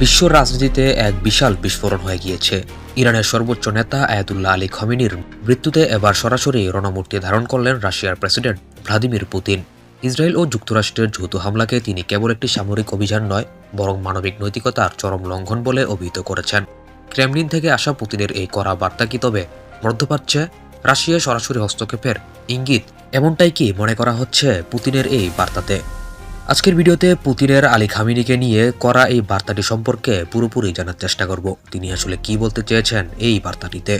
বিশ্ব রাজনীতিতে এক বিশাল বিস্ফোরণ হয়ে গিয়েছে। ইরানের সর্বোচ্চ নেতা আয়াতুল্লাহ আলী খামেনির মৃত্যুতে এবার সরাসরি রণমূর্তি ধারণ করলেন রাশিয়ার প্রেসিডেন্ট ভ্লাদিমির পুতিন। ইসরায়েল ও যুক্তরাষ্ট্রের যৌথ হামলাকে তিনি কেবল একটি সামরিক অভিযান নয়, বরং মানবিক নৈতিকতার চরম লঙ্ঘন বলে অভিহিত করেছেন। ক্রেমলিন থেকে আসা পুতিনের এই কড়া বার্তা কি তবে মধ্যপ্রাচ্যে রাশিয়ার সরাসরি হস্তক্ষেপের ইঙ্গিত? এমনটাই কি মনে করা হচ্ছে পুতিনের এই বার্তাতে? আজকের ভিডিওতে পুতিনের আলী খামেনিকে নিয়ে করা এই বার্তাটি সম্পর্কে পুরোপুরি জানার চেষ্টা করব। তিনি আসলে কি বলতে চেয়েছেন এই বার্তাটিতে।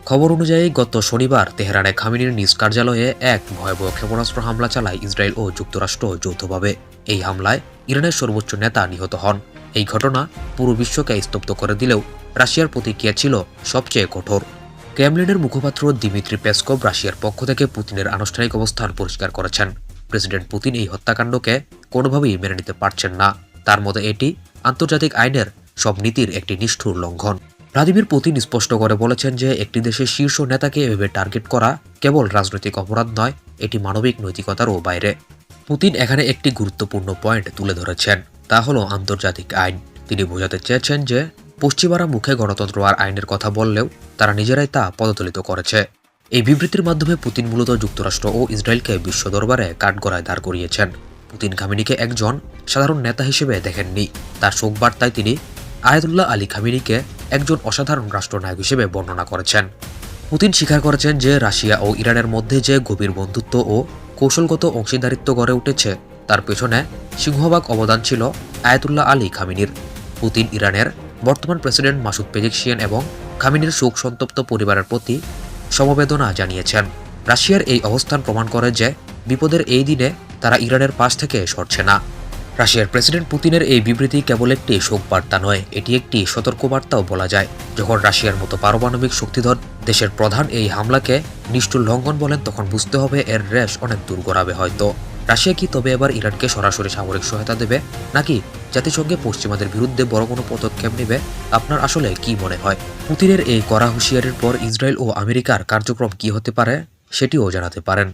খবর অনুযায়ী গত শনিবার তেহরানে খামেনির নিজ কার্যালয়ে এক ভয়াবহ ক্ষেপণাস্ত্র হামলা চালায় ইসরায়েল ও যুক্তরাষ্ট্র যৌথভাবে। এই হামলায় ইরানের সর্বোচ্চ নেতা নিহত হন। এই ঘটনা পুরো বিশ্বকে স্তব্ধ করে দিলেও রাশিয়ার প্রতিক্রিয়া ছিল সবচেয়ে কঠোর। ক্রেমলিনের মুখপাত্র দিমিত্রি পেসকভ রাশিয়ার পক্ষ থেকে পুতিনের আনুষ্ঠানিক অবস্থান পরিষ্কার করেছেন। প্রেসিডেন্ট পুতিন এই হত্যাকাণ্ডকে কোনোভাবেই মেনে নিতে পারছেন না। তার মতে এটি আন্তর্জাতিক আইনের সব নীতির একটি নিষ্ঠুর লঙ্ঘন। ভ্লাদিমির পুতিন স্পষ্ট করে বলেছেন যে একটি দেশের শীর্ষ নেতাকে এভাবে টার্গেট করা কেবল রাজনৈতিক অপরাধ নয়, এটি মানবিক নৈতিকতারও বাইরে। পুতিন এখানে একটি গুরুত্বপূর্ণ পয়েন্ট তুলে ধরেছেন, তা হলো আন্তর্জাতিক আইন। তিনি বোঝাতে চেয়েছেন যে পশ্চিমারা মুখে গণতন্ত্র আর আইনের কথা বললেও তারা নিজেরাই তা পদদলিত করেছে। এই বিবৃতির মাধ্যমে পুতিন মূলত যুক্তরাষ্ট্র ও ইসরায়েলকে বিশ্ব দরবারে কাঠগড়ায় দাঁড় করিয়েছেন। পুতিন খামেনিকে একজন সাধারণ নেতা হিসেবে দেখেননি। তার শোক বার্তায় তিনি আয়াতুল্লাহ আলী খামেনিকে একজন অসাধারণ রাষ্ট্রনায়ক হিসেবে বর্ণনা করেছেন। পুতিন স্বীকার করেছেন যে রাশিয়া ও ইরানের মধ্যে যে গভীর বন্ধুত্ব ও কৌশলগত অংশীদারিত্ব গড়ে উঠেছে তার পেছনে সিংহভাগ অবদান ছিল আয়াতুল্লাহ আলী খামেনির। পুতিন ইরানের বর্তমান প্রেসিডেন্ট মাসুদ পেজেকশিয়ান এবং খামেনির শোক সন্তপ্ত পরিবারের প্রতি সমবেদনা জানিয়েছেন। রাশিয়ার এই অবস্থান প্রমাণ করে যে বিপদের এই দিনে তারা ইরানের পাশ থেকে সরছে না। রাশিয়ার প্রেসিডেন্ট পুতিনের এই বিবৃতি কেবল একটি শোক বার্তা নয়, এটি একটি সতর্কবার্তাও বলা যায়। যখন রাশিয়ার মতো পারমাণবিক শক্তিধর দেশের প্রধান এই হামলাকে নিষ্ঠুর লঙ্ঘন বলেন, তখন বুঝতে হবে এর রেশ অনেক দূর গড়াবে। হয়তো রাশিয়া কি তবে এবার ইরানকে সরাসরি সামরিক সহায়তা দেবে, নাকি জাতিসংঘে পশ্চিমাদের বিরুদ্ধে বড় কোনো পদক্ষেপ নেবে? আপনার আসলে কি মনে হয়? পুতিনের এই কড়া হুঁশিয়ারির পর ইসরায়েল ও আমেরিকার কার্যক্রম কি হতে পারে সেটিও জানাতে পারেন।